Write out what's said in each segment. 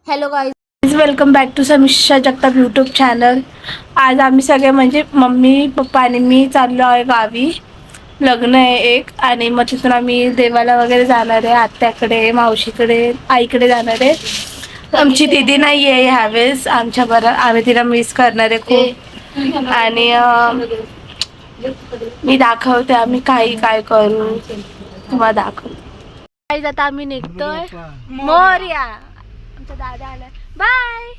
Hello guys, welcome back to Samiksha Jagtap YouTube channel. आज आम्ही सगळे म्हणजे मम्मी पप्पा आणि मी चाललो आहे गावी. लग्न आहे एक आणि मग तिथून आम्ही देवाला वगैरे जाणार आहे. आत्याकडे, मावशीकडे, आईकडे जाणार आहे. आमची दीदी नाही आहे ह्यावेळेस आमच्या बरं. आम्ही तिला मिस करणार आहे खूप. आणि मी दाखवते आम्ही काय करू तुम्हाला दाखवते. आता आम्ही निघतोय. मोरया आमचा दादा आलाय. बाय.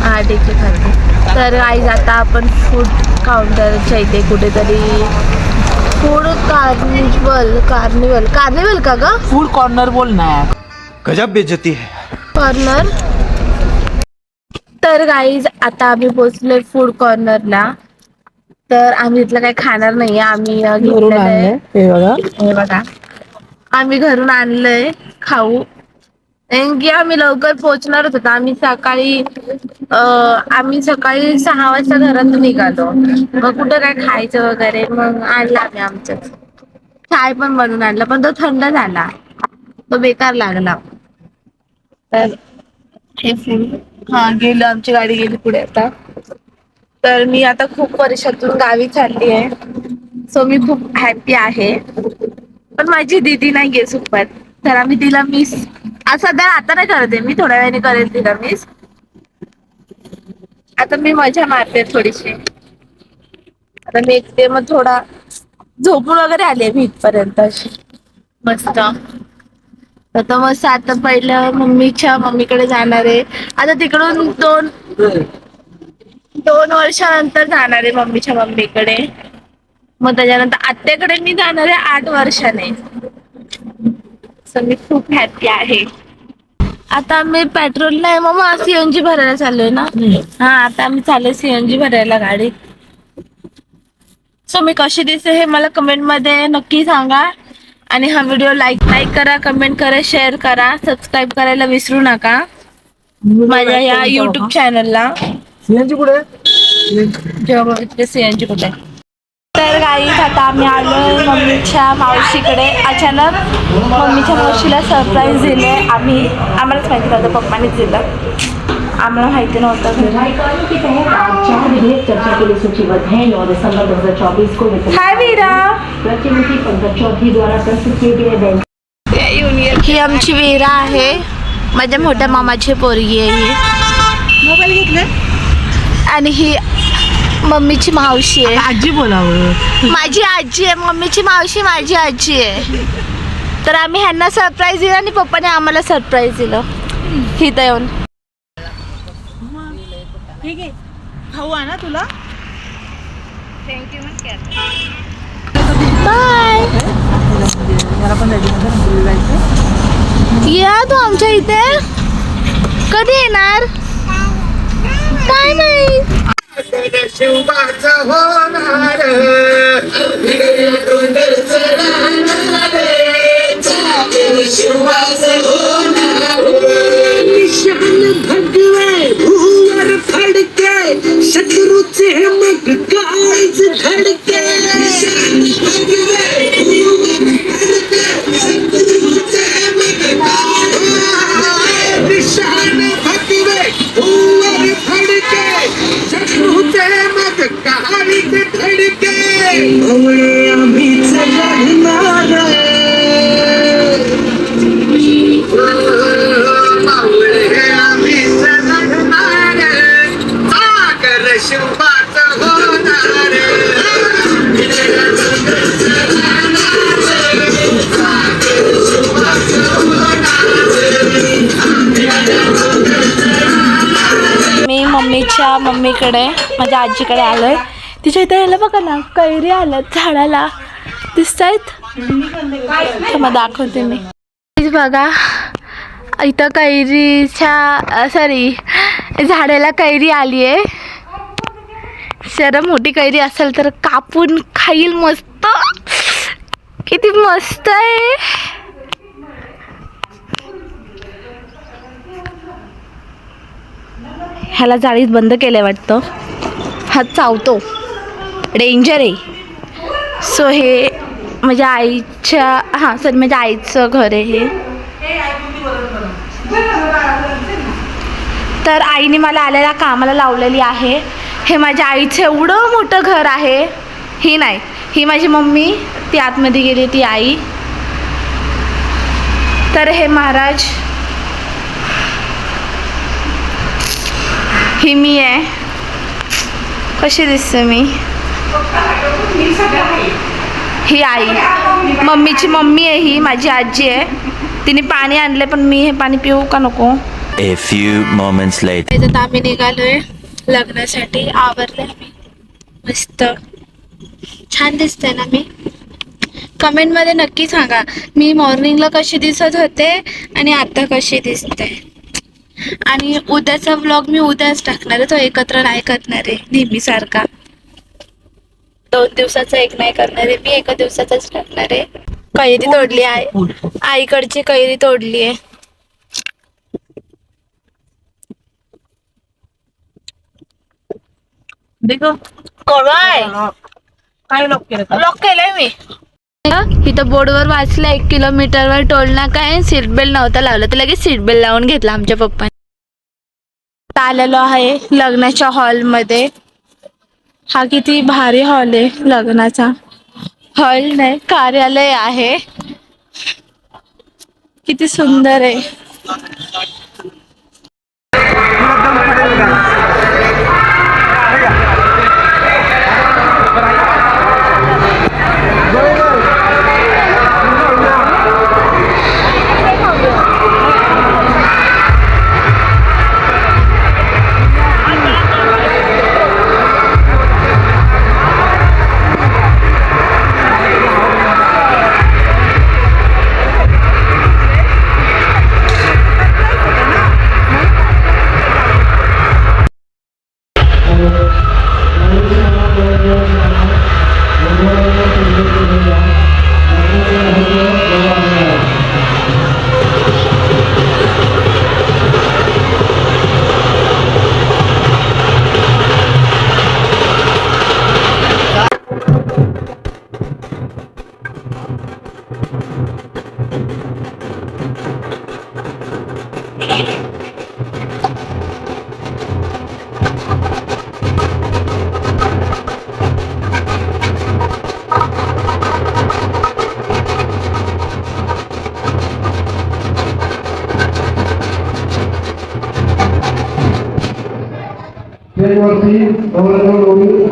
हा ठीक आहे. तर आई आता आपण फूड काउंटरच्या इथे कुठेतरी फूड कार्निवल का ग? फूड कॉर्नर बोल ना. गजब बेइज्जती है. कॉर्नर. तर गाईज आता आम्ही पोहोचलोय फूड कॉर्नरला. तर आम्ही इथलं काही खाणार नाहीये. आम्ही घेतलेलं आहे. हे बघा आम्ही घरून आणलंय खाऊ. की आम्ही लवकर पोहोचणार होतो. आम्ही सकाळी 6 वाजता घरातून निघालो. मग कुठं काय खायचं वगैरे मग आणलं आम्ही आमचंच. चाय पण बनवून आणला पण तो थंड झाला. तो बेकार लागला. तर हे फूड गेलं. आमची गाडी गेली पुढे आता. तर मी आता खूप वर्षातून गावी चालली आहे. सो मी खूप हॅपी आहे. पण माझी दीदी नाहीये सोबत. तर आम्ही तिला मिस सध्या आता नाही करते. मी थोड्या वेळाने करेल तिला मिस. आता मी मजा मारते थोडीशी. आता मी एकटे मग थोडा झोपून वगैरे आले मी इथपर्यंत अशी मस्त. आता पहिलं मम्मीकडे जाणार आहे. आता तिकडून 2 वर्षानंतर जाणार आहे मम्मीच्या मम्मीकडे. मग त्याच्यानंतर आत्याकडे मी जाणार आहे 8 वर्षाने. मी खूप हॅपी आहे. आता मी पेट्रोल नाही मग सीएनजी भरायला चाललोय ना. हा आता आम्ही चाललोय सीएनजी भरायला गाडी. सो मी कशी दिसते हे मला कमेंट मध्ये नक्की सांगा. आणि हा व्हिडिओ लाईक करा, कमेंट करा, शेअर करा, सबस्क्राईब करायला विसरू नका माझ्या या युट्यूब चॅनलला. सीएनजी कुठे? सीएनजी कुठे? तर गाईस आता आम्ही आलो मम्मीच्या मावशीकडे. अचानक मम्मीच्या मावशीला सरप्राईज दिले आम्ही. आम्हालाच माहिती नव्हतं, पप्पानीच दिलं. आम्हाला माहिती नव्हतं. हाय वीरा. ही आमची वीरा आहे. माझ्या मोठ्या मामाची पोरगी आहे ही. मोबाईल घेतले आणि ही मम्मीची मावशी आहे. आजी बोलावं. माझी आजी आहे. मम्मीची मावशी माझी आजी आहे. तर आम्ही ह्यांना सरप्राईज दिलं आणि पप्पाने आम्हाला सरप्राईज दिलं इथं येऊन. ठीक आहे, खाऊ आणा तुला. बाय. या तू आमच्या इथे कधी येणार काय माहित. शिवबाचं होणार शिवबाचं होणार. निशान भगवे भूवर फडके शत्रूचे मग काळीच धडके. निशान भगवे भूवर फडके शत्रूचे मग निशान भगवे भूवर फडके शत्रूचे मग काळीच धडके. भवळे आम्हीच लढणार शिवबाचं होणार. मी मम्मीच्या मम्मीकडे माझ्या आजीकडे आलोय. तिच्या इथे यायला बघा ना कैरी आल्यात झाडाला दिसतायत. मग दाखवते मी. बघा इथं कैरीच्या झाडाला कैरी आली आहे. जरा मोठी कैरी असेल तर कापून खाईल मस्त. किती मस्त आहे. ह्याला जाळीत बंद केलंय वाटतं. हा चावतो, डेंजर आहे. सो हे माझ्या आईच्या सॉरी माझ्या आईचं घर आहे हे. तर आईने मला आलेल्या कामाला लावलेली आहे. हे माझ्या आईचं एवढं मोठं घर आहे. ही नाही, ही माझी मम्मी, ती आतमध्ये गेली ती आई. तर हे महाराज, ही मी आहे. कशी दिसते मी? ही आई, मम्मीची मम्मी आहे, ही माझी आजी आहे. तिने पाणी आणले पण मी हे पाणी पिऊ का नको. A few moments later. आता आम्ही निघालोय लग्नासाठी. आवरले आम्ही मस्त. छान दिसते ना मी? कमेंटमध्ये नक्की सांगा मी मॉर्निंगला कशी दिसत होते आणि आता कशी दिसते. आणि उद्याचा व्लॉग मी उद्याच टाकणार आहे, तो एकत्र नाही करणार आहे नेहमीसारखा. 2 दिवसाचा एक नाही करणार आहे मी, एका दिवसाचाच टाकणार आहे. कैरी तोडली आहे, आईकडची कैरी तोडली आहे. देखो काय लॉक केलं? लॉक केलंय मी. इथं बोर्डवर वाचलं 1 किलोमीटरवर टोल नाका आहे. सीट बेल्ट नव्हता लावला तर लगेच सीट बेल्ट लावून घेतला आमच्या पप्पाने. आलेलो आहे लग्नाच्या हॉलमध्ये. हा किती भारी हॉल आहे लग्नाचा. हॉल नाही, कार्यालय आहे. किती सुंदर आहे.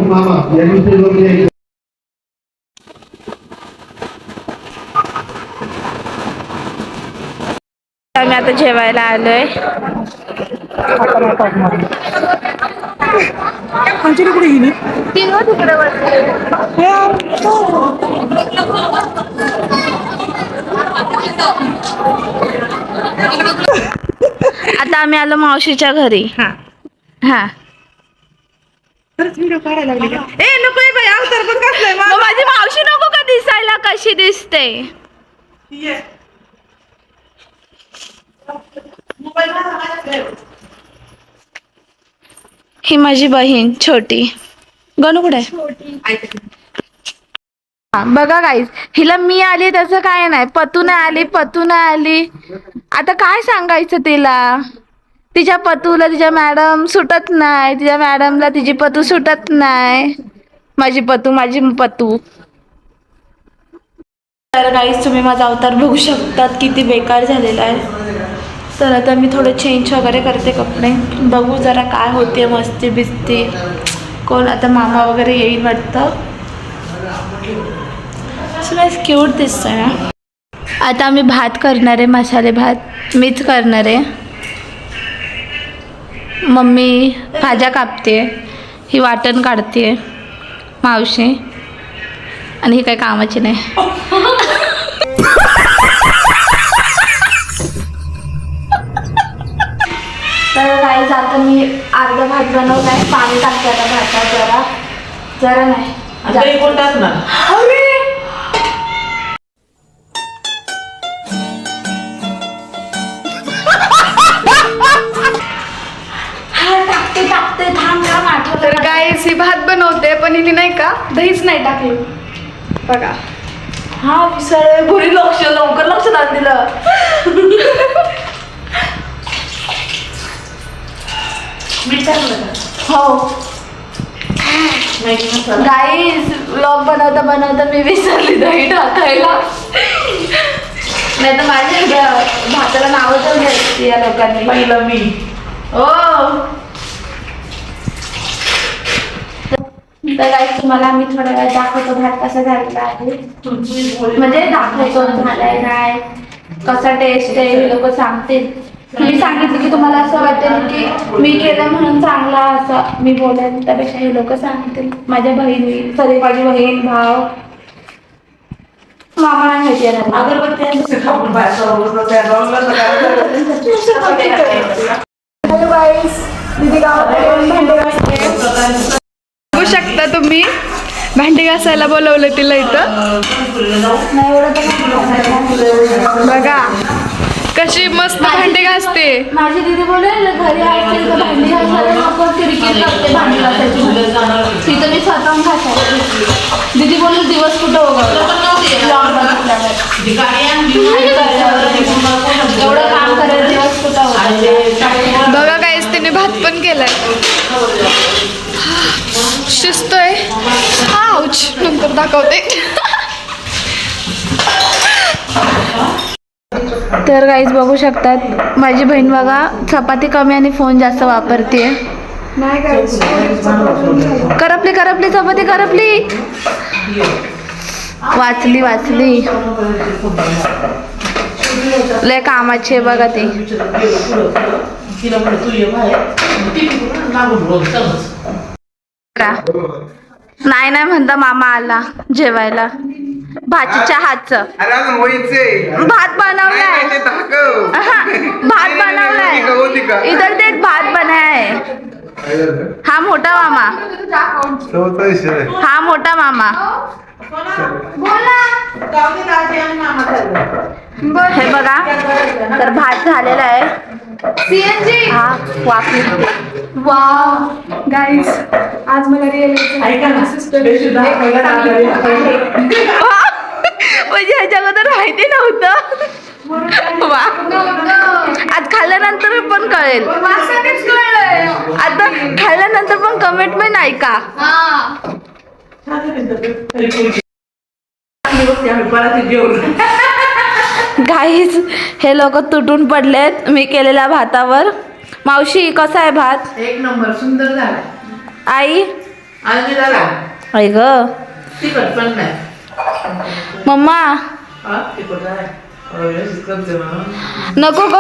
मामा यांनी आम्ही आता जेवायला आलोय. अंजली कुठे गेली? आता आम्ही आलो मावशीच्या घरी. हा खरंच व्हिडिओ काढायला लागली का? ए नको बाई, अवतार पण कसलाय मग माझी मावशी नको का दिसायला कशी दिसते? ही माझी बहीण छोटी. गणू कुठे आहे? बघा गाईज, हिला मी आली त्याचं काय नाही. पतू नाही आली. आता काय सांगायचं तिला? तिच्या पतूला तिच्या मॅडम सुटत नाही, तिच्या मॅडमला तिची पतू सुटत नाही. माझी पतू. तर गाईज तुम्ही माझा अवतार बघू शकतात किती बेकार झालेला आहे. तर आता मी थोडं चेंज वगैरे करते कपडे. बघू जरा काय होते मस्ती बिस्ती. कोण आता मामा वगैरे येईल वाटतं. क्यूट दिसतंय ना. आता आम्ही भात करणार आहे, मसाले भात मीच करणार आहे. मम्मी भाज्या कापते, ही वाटण काढते मावशी, आणि ही काही कामाची नाही. तर काही जाता मी अर्धा भात बनवलाय. पाणी टाकते आता भातात. जरा नाही टाकते तर गाईस ही भात बनवते पण हिने नाही का दहीच नाही टाकली बघा. हा विसरले पुरी लवकर लक्ष नाही दिलं. हो गाईस व्लॉग बनवता मी विसरली दही टाकायला. नाही तर माझ्या भाताला नाव तर घ्यायची या लोकांनी. पहिलं मी हो. तर गाईस तुम्हाला मी थोड्या वेळ दाखवतो भात कसा झालेला आहे. म्हणजे दाखवतो झालाय काय कसा टेस्ट आहे हे लोक सांगतील. मी सांगितलं की तुम्हाला असं वाटेल की मी केलं म्हणून चांगला असं मी बोलेन त्यापेक्षा हे लोक सांगतील. माझ्या बहिणी सगळी माझी बहीण भाव मामा नाही माहिती आहे हॅलो गाईस दीदी गावात भांडे घासते. बघू शकता तुम्ही भांडी घासायला बोलवलं तिला इथं बघा कशी मस्त भांडी घासते. माझी दीदी बोले घरी असतील तर भांडी घासायला नको किरकिर करते भांडी घासायची तिथं मी स्वतःहून घासायला घेतली. दीदी बोलले दिवस कुठं एवढं काम करायला दिवस कुठं. बघा काहीच तिने भात पण केलाय शिजतोय. आउच नंतर दाखवते. तर गाईज बघू शकतात माझी बहीण बघा चपाती कमी आणि फोन जास्त वापरते. करपली चपाती करपली. वाचली लय कामाची आहे बघा ती. नाही म्हणता मामा आला जेवायला. भाजीच्या हातचं अरे अजून व्हायचंय. भात बनवलाय. ते दाखव. भात बनवलाय इधर ते भात बनाय. हा मोठा मामा हा मोठा मामा हे बघा तर भात झालेला आहे. हा वाफी वाव गाईस आज मला म्हणजे ह्याच्या अगोदर माहिती नव्हतं. वा आज खाल्ल्यानंतर पण कळेल. आता खाल्ल्यानंतर पण कमेंटमेंट ऐका. गाईज हे लोक तुटून पडलेत मी केलेल्या भातावर. मावशी कसा आहे भात. एक नंबर सुंदर झाला. आई आणि झाला आई ग तिखट पण नाही. मम्मा हा तिखट आहे. नको ग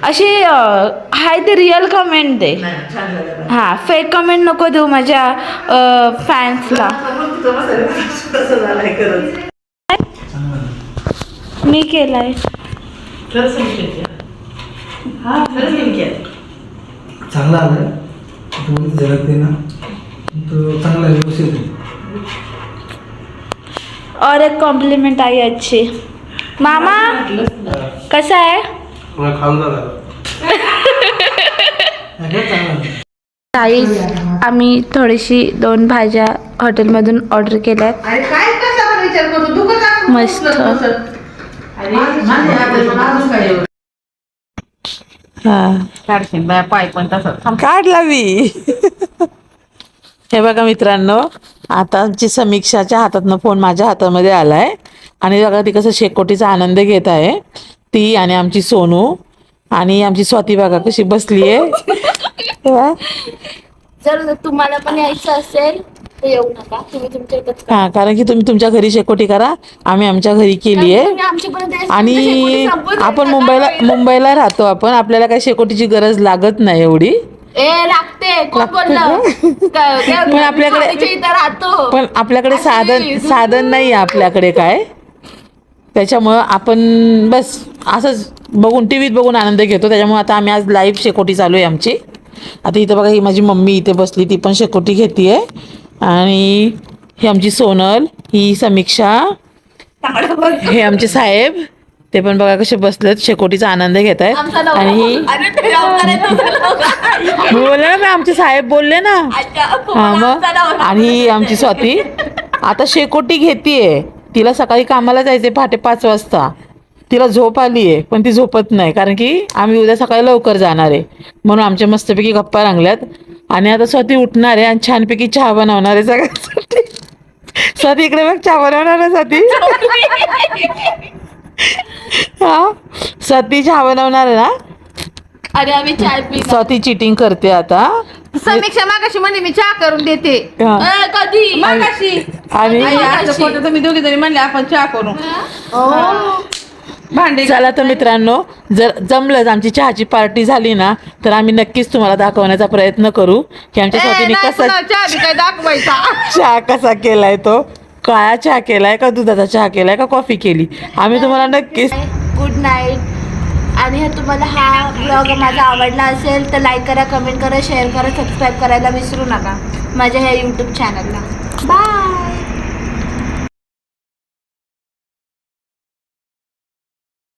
अशी हाय ते रिअल कमेंट दे. नाही छान झालं. हा फेक कमेंट नको देऊ माझ्या फॅन्सला. कसं झालंय खरंच. मी केलाय खरंच हा खरंच नेमकी आहे. चांगला आलाय तो झलकते ना तो चांगला व्यवस्थित आहे. और एक कॉम्प्लिमेंट आई अच्छी. मामा कसा आहे. गाईज आम्ही थोडीशी 2 भाज्या हॉटेलमधून ऑर्डर केल्यात. अरे काय कसा विचार करतो तू कसं मस्त. अरे माझ्या हातात अजून काय एवढं काढशील बाय पाय पण तसं काढला मी. हे बघा मित्रांनो आता आमची समीक्षाच्या हातातनं फोन माझ्या हातामध्ये आलाय आणि बघा ती कसं शेकोटीचा आनंद घेत आहे. ती आणि आमची सोनू आणि आमची स्वाती बघा कशी बसली आहे. जर तुम्हाला पण यायचं असेल तर येऊ नका. तुम्ही तुमच्या इथंच करा. हा कारण की तुम्ही तुमच्या घरी शेकोटी करा. आम्ही आमच्या घरी केली आहे तुम्ही आमच्यापर्यंत यायचं आणि तुमच्या शेकोटी संपून आपण जाईल. मुंबईला राहतो आपण. आपल्याला काही शेकोटीची गरज लागत नाही एवढी. ए लागते कोण बोललं पण आपल्याकडे- खाडीच्या इथं राहतो. पण आपल्याकडे साधन नाही आहे आपल्याकडे काय. त्याच्यामुळं आपण बस असंच बघून टीव्हीत बघून आनंद घेतो. त्याच्यामुळे आता आम्ही आज लाईव्ह शेकोटी चालू आहे आमची. आता इथं बघा ही माझी मम्मी इथे बसली ती पण शेकोटी घेते आणि ही आमची सोनल ही समीक्षा हे आमचे साहेब ते पण बघा कसे बसलेत शेकोटीचा आनंद घेत आहेत. आणि ही मी बोलले ना, मी आमचे साहेब बोलले ना. हा मग. आणि ही आमची स्वाती आता शेकोटी घेतीये. तिला सकाळी कामाला जायचे पहाटे 5 वाजता. तिला झोप आली आहे पण ती झोपत नाही, कारण की आम्ही उद्या सकाळी लवकर जाणार आहे म्हणून आमच्या मस्तपैकी गप्पा रंगल्यात. आणि आता स्वाती उठणार आहे आणि छानपैकी चहा बनवणार आहे सगळ्यांसाठी. स्वाती इकडे बघ, चहा बनवणार आहे स्वाती. हा स्वाती चहा बनवणार आहे ना. अरे आम्ही चाय पी. स्वाती चिटिंग करते आता. समीक्षा मागाशी म्हणे मी चहा करून देते. हा. कधी आणि तुम्ही दोघी जणी म्हणले आपण चहा करू. भांडे चला तर मित्रांनो, जर जमलंच आमची चहाची पार्टी झाली ना तर आम्ही नक्कीच तुम्हाला दाखवण्याचा प्रयत्न करू की आमच्या स्वातीने कसा चहा बी काय दाखवायचा. चहा कसा केलाय. तो काळा चहा केलाय का दुधाचा चहा केलाय का कॉफी केली, आम्ही तुम्हाला नक्कीच. Good night. आणि तुम्हाला हा ब्लॉग माझा आवडला असेल तर लाईक करा, कमेंट करा, शेअर करा, सबस्क्राईब करायला विसरू नका माझ्या ह्या यूट्यूब चॅनलला.